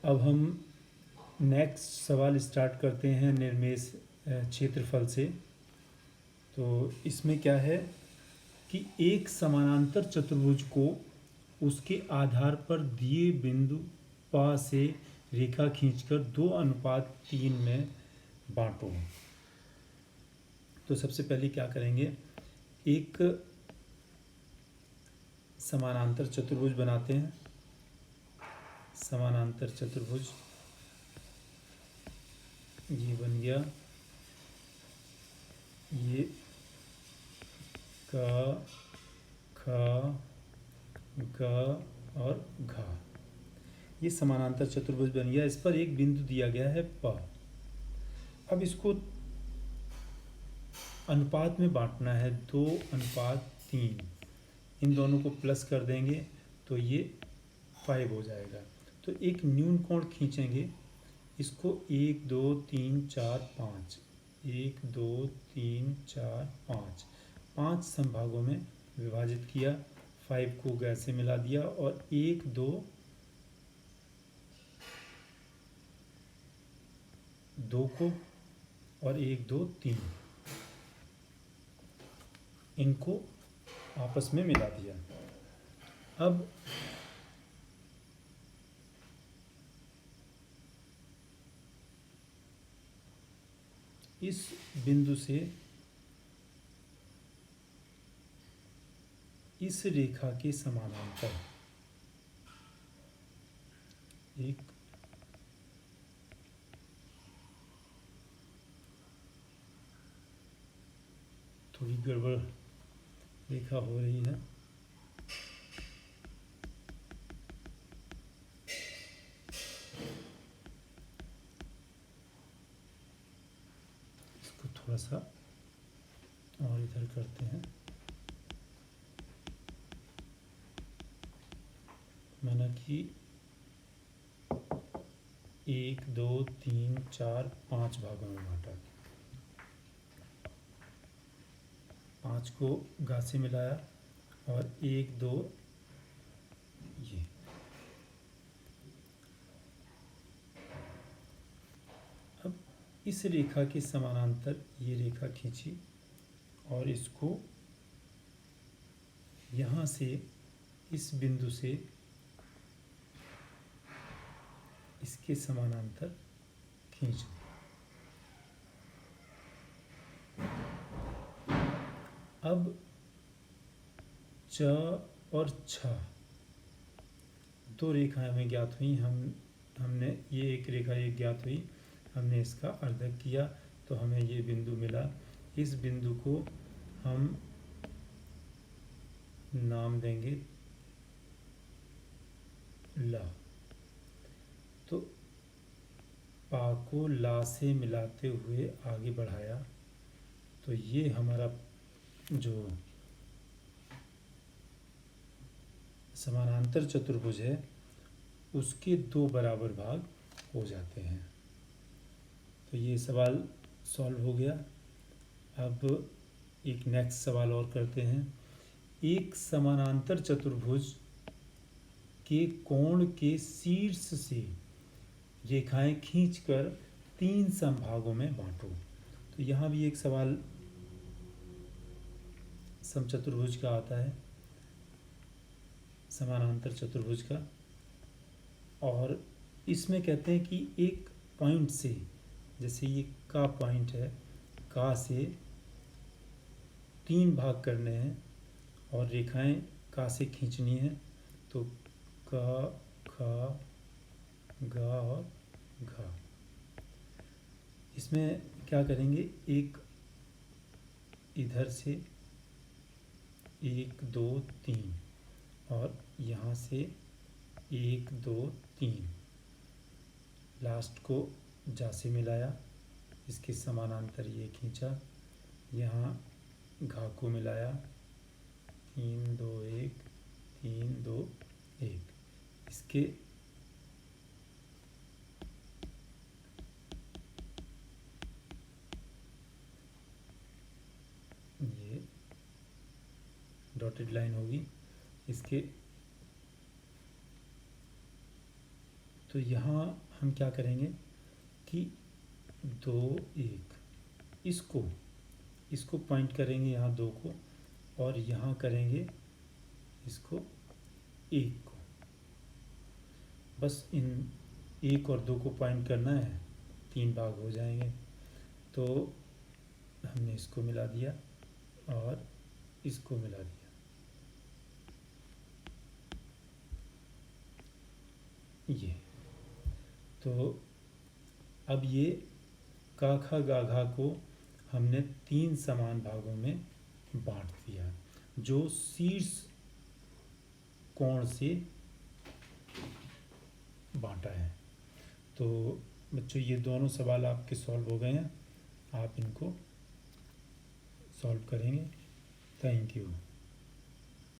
अब हम नेक्स्ट सवाल स्टार्ट करते हैं निर्मेश क्षेत्रफल से। तो इसमें क्या है कि एक समानांतर चतुर्भुज को उसके आधार पर दिए बिंदु प से रेखा खींचकर 2:3 में बांटो। तो सबसे पहले क्या करेंगे, एक समानांतर चतुर्भुज बनाते हैं। समानांतर चतुर्भुज ये बन गया, ये क ख ग और घ, ये समानांतर चतुर्भुज बन गया। इस पर एक बिंदु दिया गया है प। अब इसको अनुपात में बांटना है, 2:3। इन दोनों को प्लस कर देंगे तो ये 5 हो जाएगा। तो एक न्यून कोण खींचेंगे, इसको 1 2 3 4 5, 1 2 3 4 5, 5 संभागों में विभाजित किया। 5 को गैस से मिला दिया और 1 2 2 को और 1 2 3 इनको आपस में मिला दिया। अब इस बिंदु से इस रेखा के समानांतर एक थोड़ी गड़बड़ रेखा हो रही है, इसको थोड़ा सा और इधर करते हैं। माना कि 1 2 3 4 5 भागों में बांटा, 5 को घ से मिलाया और 1 2 ये। अब इस रेखा के समानांतर ये रेखा खींची और इसको यहाँ से इस बिंदु से इसके समानांतर खींच। अब च और छ दो रेखाएं हमें ज्ञात हुई। हमने ये एक रेखा एक ज्ञात हुई, हमने इसका अर्धक किया तो हमें ये बिंदु मिला। इस बिंदु को हम नाम देंगे ला। तो पा को ला से मिलाते हुए आगे बढ़ाया तो ये हमारा जो समानांतर चतुर्भुज है उसके 2 बराबर भाग हो जाते हैं। तो ये सवाल सॉल्व हो गया। अब एक नेक्स्ट सवाल और करते हैं। एक समानांतर चतुर्भुज के कोण के शीर्ष से रेखाएं खींचकर 3 समभागों में बांटो। तो यहाँ भी एक सवाल समचतुर्भुज का आता है, समानांतर चतुर्भुज का। और इसमें कहते हैं कि एक पॉइंट से, जैसे ये का पॉइंट है, का से 3 भाग करने हैं और रेखाएं का से खींचनी है। तो क ख ग और घ। इसमें क्या करेंगे, एक इधर से 1 2 3 और यहाँ से 1 2 3, लास्ट को जा से मिलाया, इसके समानांतर ये खींचा, यहाँ घा को मिलाया, 3 2 1 3 2 1, इसके ये डॉटेड लाइन होगी, इसके तो यहाँ हम क्या करेंगे कि 2 1 इसको पॉइंट करेंगे यहाँ 2 को, और यहाँ करेंगे इसको 1 को। बस इन 1 और 2 को पॉइंट करना है, 3 भाग हो जाएंगे। तो हमने इसको मिला दिया और इसको मिला दिया। ये तो अब ये का खा गा घा को हमने 3 समान भागों में बांट दिया, जो शीर्ष कोण से बांटा है। तो बच्चों ये दोनों सवाल आपके सॉल्व हो गए हैं, आप इनको सॉल्व करेंगे। Thank you.